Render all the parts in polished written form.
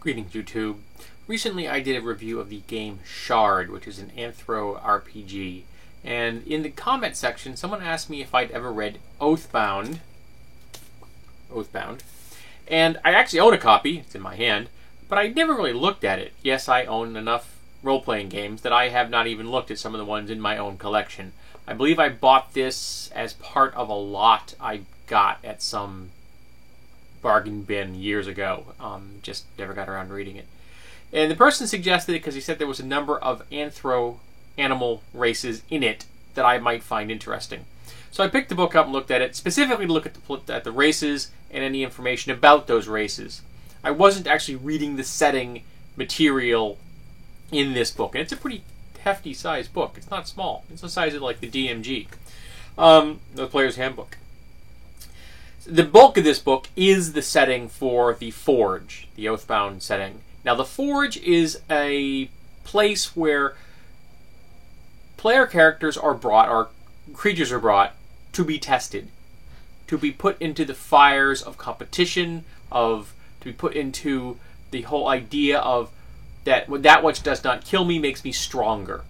Greetings, YouTube. Recently I did a review of the game Shard, which is an Anthro RPG. And in the comment section, someone asked me if I'd ever read Oathbound. And I actually own a copy, it's in my hand, but I never really looked at it. Yes, I own enough role-playing games that I have not even looked at some of the ones in my own collection. I believe I bought this as part of a lot I got at some bargain bin years ago. Just never got around to reading it. And the person suggested it because he said there was a number of anthro animal races in it that I might find interesting. So I picked the book up and looked at it, specifically to look at the races and any information about those races. I wasn't actually reading the setting material in this book, and it's a pretty hefty sized book. It's not small. It's the size of like the DMG, the Player's Handbook. The bulk of this book is the setting for the Forge, the Oathbound setting. Now, the Forge is a place where player characters are brought, or creatures are brought, to be tested, to be put into the fires of competition, to be put into the whole idea of that which does not kill me makes me stronger.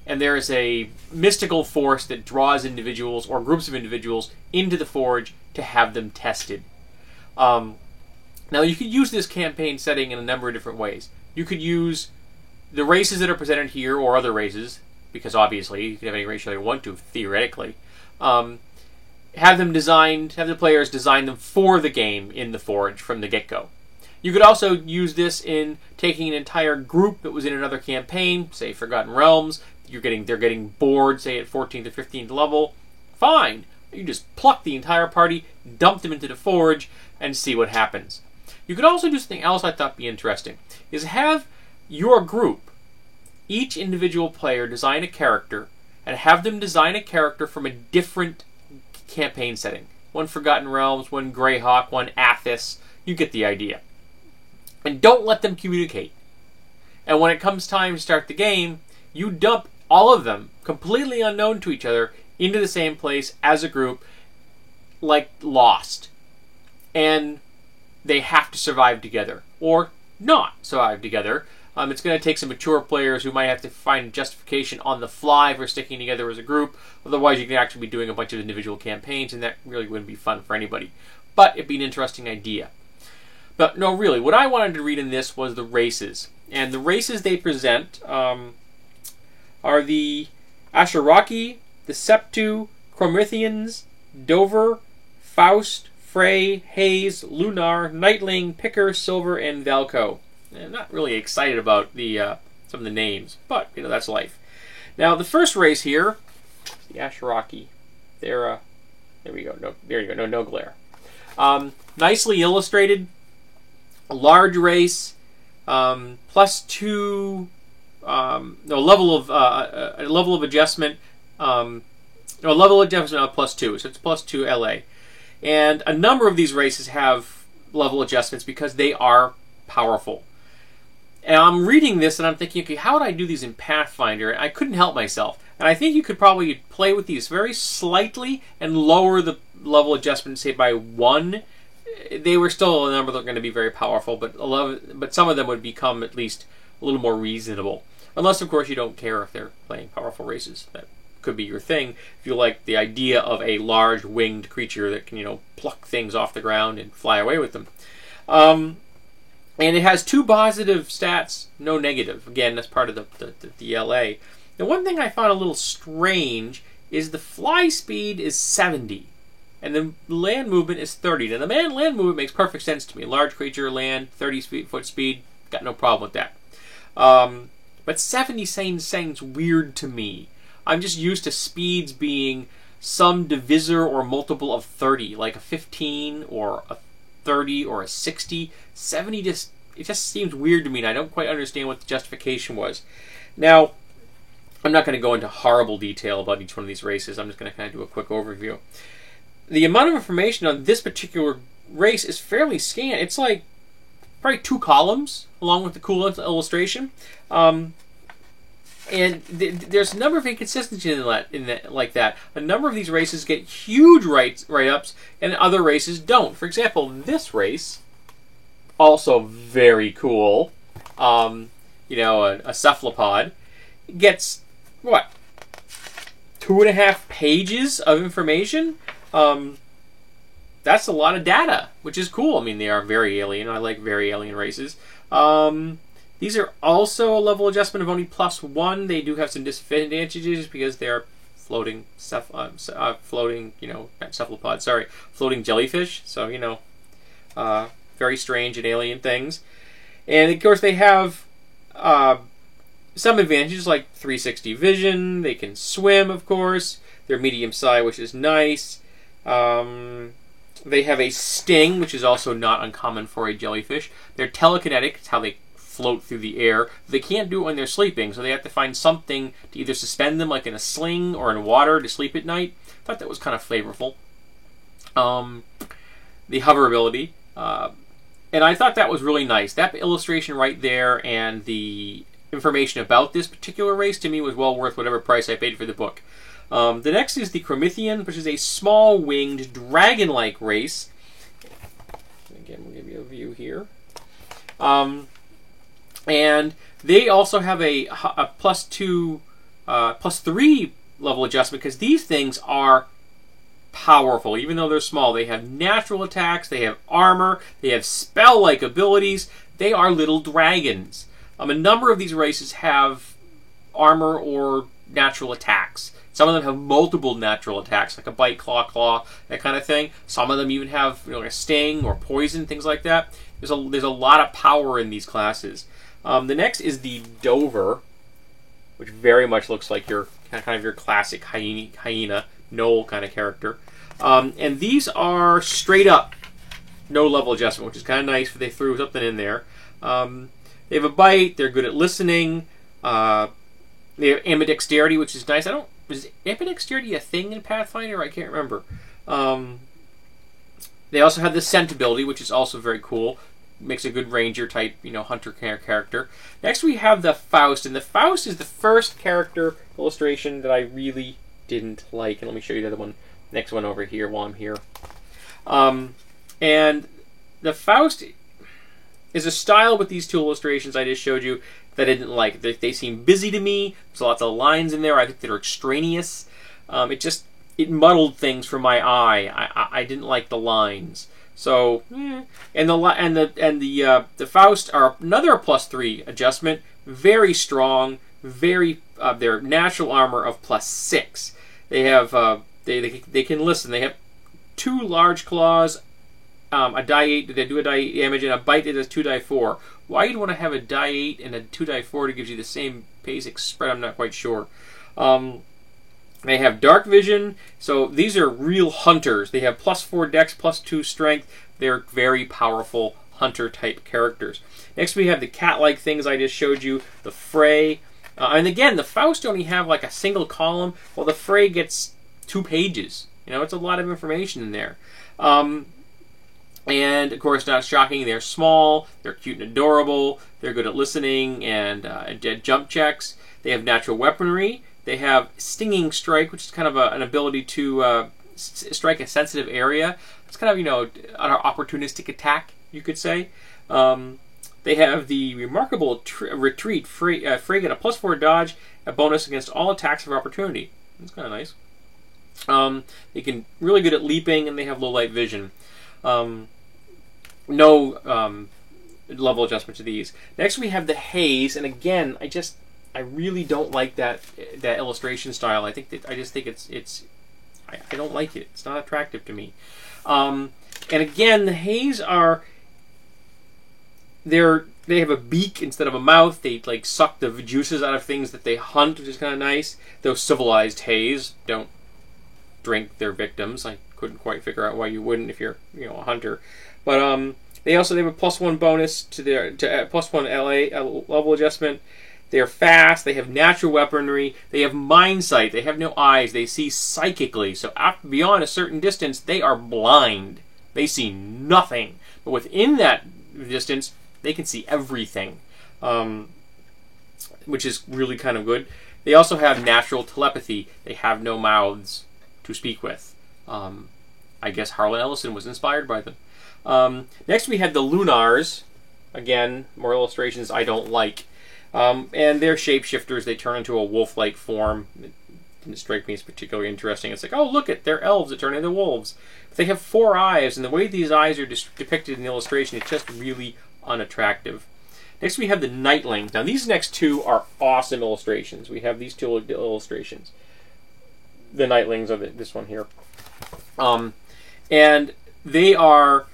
And there is a mystical force that draws individuals or groups of individuals into the Forge to have them tested. Now, you could use this campaign setting in a number of different ways. You could use the races that are presented here, or other races, because obviously you can have any race you want to, theoretically. Have the players design them for the game in the Forge from the get-go. You could also use this in taking an entire group that was in another campaign, say Forgotten Realms. They're getting bored, say at 14th or 15th level. Fine. You just pluck the entire party, dump them into the Forge, and see what happens. You could also do something else I thought would be interesting, is have your group, each individual player, design a character, and have them design a character from a different campaign setting. One Forgotten Realms, one Greyhawk, one Athos. You get the idea. And don't let them communicate. And when it comes time to start the game, you dump all of them, completely unknown to each other, into the same place as a group, like Lost. And they have to survive together, or not survive together. It's going to take some mature players who might have to find justification on the fly for sticking together as a group. Otherwise, you can actually be doing a bunch of individual campaigns, and that really wouldn't be fun for anybody. But it'd be an interesting idea. But no, really, what I wanted to read in this was the races. And the races they present are the Asheraki, the Septu, Chromithians, Dover, Faust, Frey, Haze, Lunar, Nightling, Picker, Silver, and Valco. I'm not really excited about some of the names, but that's life. Now, the first race here, the Asheraki. There we go. No, there you go. No glare. Nicely illustrated. A large race. +2. A level of adjustment. A level of adjustment of +2, so it's +2 LA. And a number of these races have level adjustments because they are powerful. And I'm reading this and I'm thinking, okay, how would I do these in Pathfinder? I couldn't help myself. And I think you could probably play with these very slightly and lower the level adjustment, say, by 1. They were still a number that are going to be very powerful, but some of them would become at least a little more reasonable. Unless, of course, you don't care if they're playing powerful races. That could be your thing. If you like the idea of a large winged creature that can, pluck things off the ground and fly away with them. And it has 2 positive stats, no negative. Again, that's part of the LA. The one thing I found a little strange is the fly speed is 70. And the land movement is 30. Now, the land movement makes perfect sense to me. Large creature, land, 30-foot speed, got no problem with that. But 70 sounds weird to me. I'm just used to speeds being some divisor or multiple of 30, like a 15 or a 30 or a 60. 70 it just seems weird to me, and I don't quite understand what the justification was. Now, I'm not going to go into horrible detail about each one of these races. I'm just going to kind of do a quick overview. The amount of information on this particular race is fairly scant. It's like probably 2 columns, along with the cool illustration. And there's a number of inconsistencies in that, like that. A number of these races get huge write-ups, and other races don't. For example, this race also very cool. You know, a cephalopod gets, what, 2.5 pages of information? That's a lot of data, which is cool. I mean, they are very alien. I like very alien races. These are also a level adjustment of only +1. They do have some disadvantages because they are floating, floating, you know, not cephalopods, sorry, floating jellyfish. So, you know, very strange and alien things. And, of course, they have some advantages like 360 vision. They can swim, of course. They're medium size, which is nice. They have a sting, which is also not uncommon for a jellyfish. They're telekinetic. It's how they float through the air. They can't do it when they're sleeping, so they have to find something to either suspend them, like in a sling or in water, to sleep at night. I thought that was kind of flavorful. The hover ability. And I thought that was really nice. That illustration right there and the information about this particular race, to me, was well worth whatever price I paid for the book. The next is the Chromithian, which is a small-winged, dragon-like race. Again, we'll give you a view here. And they also have a +2, +3 level adjustment, because these things are powerful. Even though they're small, they have natural attacks, they have armor, they have spell-like abilities. They are little dragons. A number of these races have armor or natural attacks. Some of them have multiple natural attacks, like a bite, claw, that kind of thing. Some of them even have, you know, a sting or poison, things like that. There's a lot of power in these classes. The next is the Dover, which very much looks like your kind of your classic hyena gnoll kind of character. And these are straight up no level adjustment, which is kind of nice, but they threw something in there. They have a bite. They're good at listening. They have ambidexterity, which is nice. Is ambidexterity a thing in Pathfinder? I can't remember. They also have the scent ability, which is also very cool. Makes a good ranger type, you know, hunter character. Next we have the Faust, and the Faust is the first character illustration that I really didn't like. And let me show you the other one, next one over here while I'm here. And the Faust is a style with these two illustrations I just showed you that I didn't like. They seem busy to me. There's lots of lines in there I think that are extraneous. It muddled things for my eye. I didn't like the lines. So, and the Faust are another +3 adjustment. Very strong. Their natural armor of +6. They have they can listen. They have 2 large claws. A die 8, they do a die 8 damage, and a bite that does 2 die 4. Why you'd want to have a die 8 and a 2 die 4 to give you the same basic spread, I'm not quite sure. They have dark vision, so these are real hunters. They have +4 dex, +2 strength. They're very powerful hunter-type characters. Next we have the cat-like things I just showed you, the Frey. And again, the Faust only have like a single column, while the Frey gets 2 pages. You know, it's a lot of information in there. And, of course, not shocking, they're small, they're cute and adorable, they're good at listening and dead jump checks. They have natural weaponry. They have Stinging Strike, which is kind of an ability to strike a sensitive area. It's kind of, you know, an opportunistic attack, you could say. They have the Remarkable Retreat. Frey get a +4 dodge, a bonus against all attacks of opportunity. That's kind of nice. They can really good at leaping, and they have low light vision. No level adjustment to these. Next we have the Haze, and again, I really don't like that illustration style. I just think I don't like it. It's not attractive to me. And again, the Haze they have a beak instead of a mouth. They like suck the juices out of things that they hunt, which is kind of nice. Those civilized Haze don't drink their victims. I couldn't quite figure out why you wouldn't if you're, you know, a hunter. But they have a +1 bonus to their +1 LA level adjustment. They're fast. They have natural weaponry. They have mind sight. They have no eyes. They see psychically. So beyond a certain distance, they are blind. They see nothing. But within that distance, they can see everything, which is really kind of good. They also have natural telepathy. They have no mouths to speak with. I guess Harlan Ellison was inspired by them. Next we had the Lunars, Again, more illustrations I don't like. And they're shapeshifters. They turn into a wolf-like form. It didn't strike me as particularly interesting. It's like, oh, look it, they're elves that turn into wolves. But they have 4 eyes, and the way these eyes are depicted in the illustration is just really unattractive. Next we have the Nightlings. Now these next 2 are awesome illustrations. We have these 2 illustrations. The Nightlings of this one here. And they are,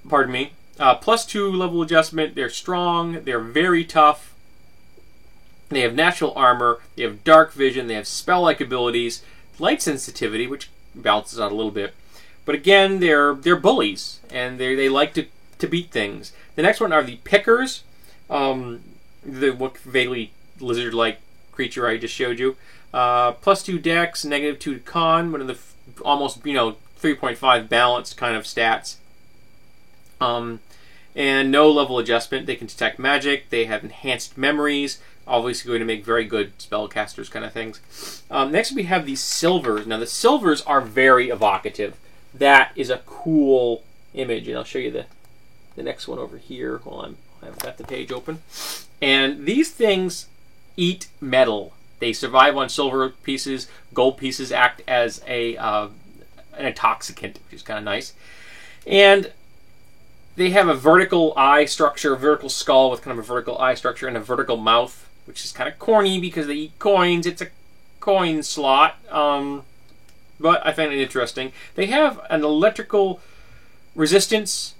pardon me, +2 level adjustment. They're strong. They're very tough. They have natural armor. They have dark vision. They have spell-like abilities, light sensitivity, which balances out a little bit. But again, they're bullies, and they like to beat things. The next one are the Pickers, the vaguely lizard-like creature I just showed you. +2 dex, -2 to con, one of the almost 3.5 balanced kind of stats. And no level adjustment. They can detect magic. They have enhanced memories. Obviously going to make very good spellcasters kind of things. Next we have the Silvers. Now the Silvers are very evocative. That is a cool image. And I'll show you the next one over here while I've got the page open. And these things eat metal. They survive on silver pieces. Gold pieces act as an intoxicant, which is kind of nice. And they have a vertical eye structure, a vertical skull with kind of a vertical eye structure, and a vertical mouth, which is kind of corny because they eat coins. It's a coin slot, but I find it interesting. They have an electrical resistance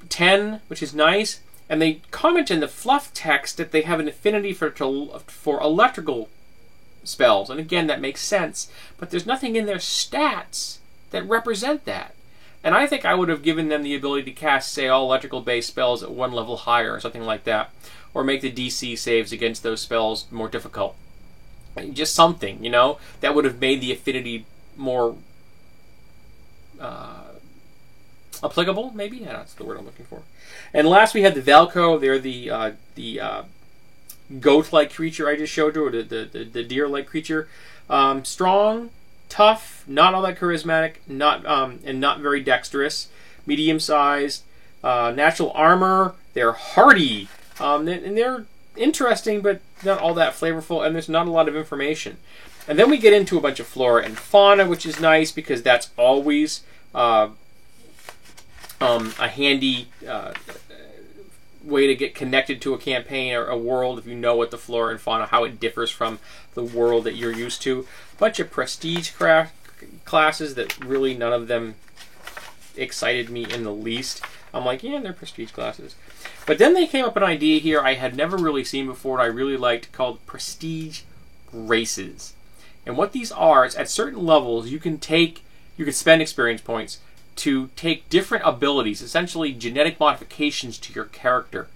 10, which is nice, and they comment in the fluff text that they have an affinity for electrical spells, and again, that makes sense, but there's nothing in their stats that represent that. And I think I would have given them the ability to cast, say, all electrical-based spells at 1 level higher or something like that. Or make the DC saves against those spells more difficult. Just something, that would have made the affinity more applicable, maybe? Yeah, that's the word I'm looking for. And last we have the Valko. They're the goat-like creature I just showed you, or the deer-like creature. Strong, tough, not all that charismatic, and not very dexterous. Medium-sized, natural armor. They're hardy, and they're interesting, but not all that flavorful. And there's not a lot of information. And then we get into a bunch of flora and fauna, which is nice because that's always a handy way to get connected to a campaign or a world if you know what the flora and fauna, how it differs from the world that you're used to. A bunch of prestige classes that really none of them excited me in the least. I'm like, yeah, they're prestige classes. But then they came up with an idea here I had never really seen before and I really liked, called prestige races. And what these are is at certain levels you can spend experience points to take different abilities, essentially genetic modifications to your character.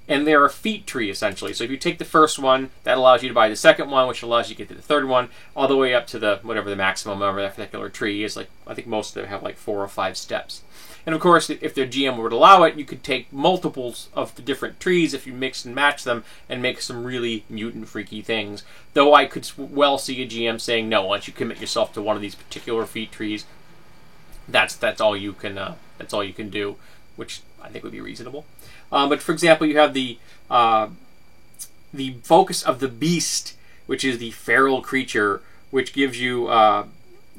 And they're a feat tree, essentially. So if you take the first one, that allows you to buy the second one, which allows you to get to the third one, all the way up to whatever the maximum of that particular tree is. Like, I think most of them have like 4 or 5 steps. And of course, if their GM would allow it, you could take multiples of the different trees if you mix and match them and make some really mutant freaky things. Though I could well see a GM saying, no, once you commit yourself to one of these particular feat trees, that's all you can do, which I think would be reasonable. But for example, you have the focus of the beast, which is the feral creature, which gives you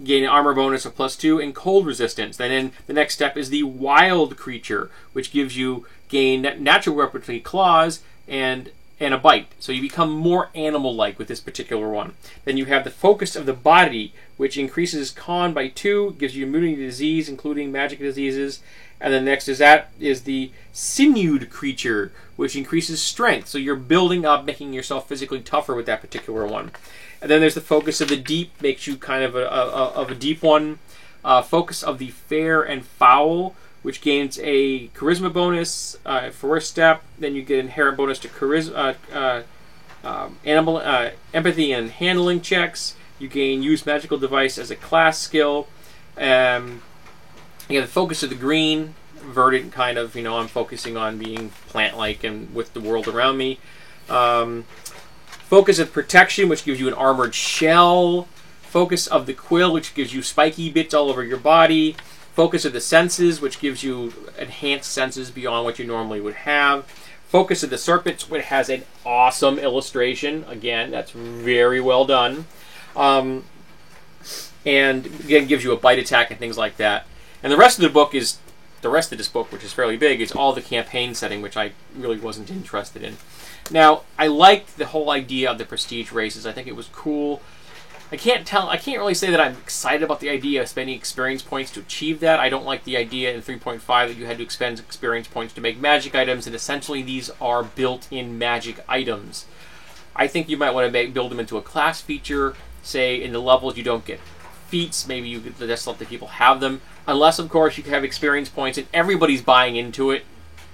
gain an armor bonus of +2 and cold resistance. Then the next step is the wild creature, which gives you gain natural weaponry, claws, and a bite. So you become more animal-like with this particular one. Then you have the focus of the body, which increases con by 2, gives you immunity to disease, including magic diseases. And then next is the sinewed creature, which increases strength. So you're building up, making yourself physically tougher with that particular one. And then there's the focus of the deep, makes you kind of a deep one. Focus of the fair and foul, which gains a charisma bonus first step. Then you get an inherent bonus to charisma, empathy and handling checks. You gain use magical device as a class skill. You have the focus of the green, verdant kind of. I'm focusing on being plant-like and with the world around me. Focus of protection, which gives you an armored shell. Focus of the quill, which gives you spiky bits all over your body. Focus of the Senses, which gives you enhanced senses beyond what you normally would have. Focus of the Serpents, which has an awesome illustration. Again, that's very well done. And again, gives you a bite attack and things like that. And the rest of this book, which is fairly big, is all the campaign setting, which I really wasn't interested in. Now, I liked the whole idea of the prestige races. I think it was cool. I can't really say that I'm excited about the idea of spending experience points to achieve that. I don't like the idea in 3.5 that you had to expend experience points to make magic items, and essentially these are built-in magic items. I think you might want to build them into a class feature. Say, in the levels you don't get feats, maybe you could just let the people have them. Unless, of course, you have experience points and everybody's buying into it.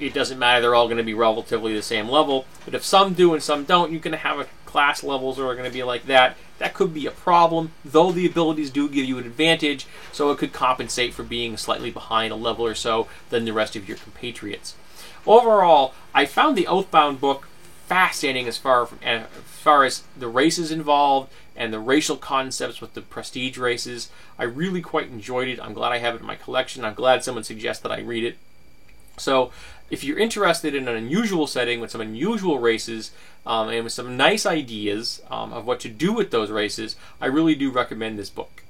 It doesn't matter, they're all going to be relatively the same level. But if some do and some don't, you can have a class levels that are going to be like that. That could be a problem, though the abilities do give you an advantage, so it could compensate for being slightly behind a level or so than the rest of your compatriots. Overall, I found the Oathbound book fascinating as far as the races involved and the racial concepts with the prestige races. I really quite enjoyed it. I'm glad I have it in my collection. I'm glad someone suggested I read it. So if you're interested in an unusual setting with some unusual races and with some nice ideas of what to do with those races, I really do recommend this book.